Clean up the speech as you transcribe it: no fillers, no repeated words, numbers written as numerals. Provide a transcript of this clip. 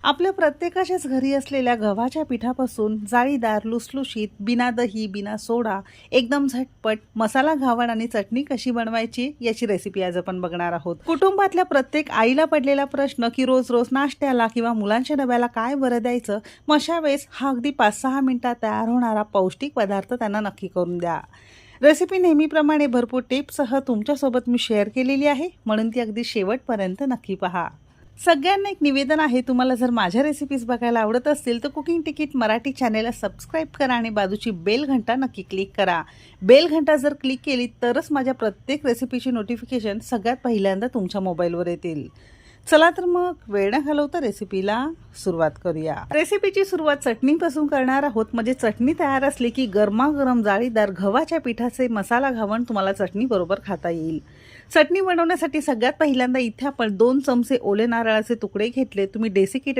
आपल्या प्रत्येकाच्याच घरी असलेल्या गव्हाच्या पिठापासून जाळीदार, लुसलुशीत, बिना दही, बिना सोडा, एकदम झटपट मसाला घावण आणि चटणी कशी बनवायची याची रेसिपी आज आपण बघणार आहोत। कुटुंबातल्या प्रत्येक आईला पडलेला प्रश्न की रोज रोज नाश्त्याला किंवा मुलांच्या डब्याला काय बरं द्यायचं, मग अशा वेळेस हा अगदी 5-6 मिनिटात तयार होणारा पौष्टिक पदार्थ त्यांना नक्की करून द्या। रेसिपी नेहमीप्रमाणे भरपूर टिप्ससह तुमच्यासोबत मी शेअर केलेली आहे, म्हणून ती अगदी शेवटपर्यंत नक्की पहा। सगळ्यांना एक निवेदन आहे, तुम्हाला जर माझ्या रेसिपीज बघायला आवडत असतील तर कुकिंग तिकीट मराठी चॅनेलला सबस्क्राईब करा आणि बाजूची बेल घंटा नक्की क्लिक करा। बेल घंटा जर क्लिक केली तरच माझ्या प्रत्येक रेसिपीची नोटिफिकेशन सगळ्यात पहिल्यांदा तुमच्या मोबाईलवर येतील। चला तर मग वेळ न घालवता रेसिपीला सुरुवात करूया। रेसिपीची सुरुवात चटणीपासून करणार आहोत। म्हणजे चटणी तयार असली की गरमागरम जाळीदार गव्हाच्या पिठाचे मसाला घावण तुम्हाला चटणी बरोबर खाता येईल। चटणी बनवण्यासाठी सगळ्यात पहिल्यांदा इथे आपण 2 चमचे ओले नारळाचे तुकडे घेतले। तुम्ही डेसिकेटेड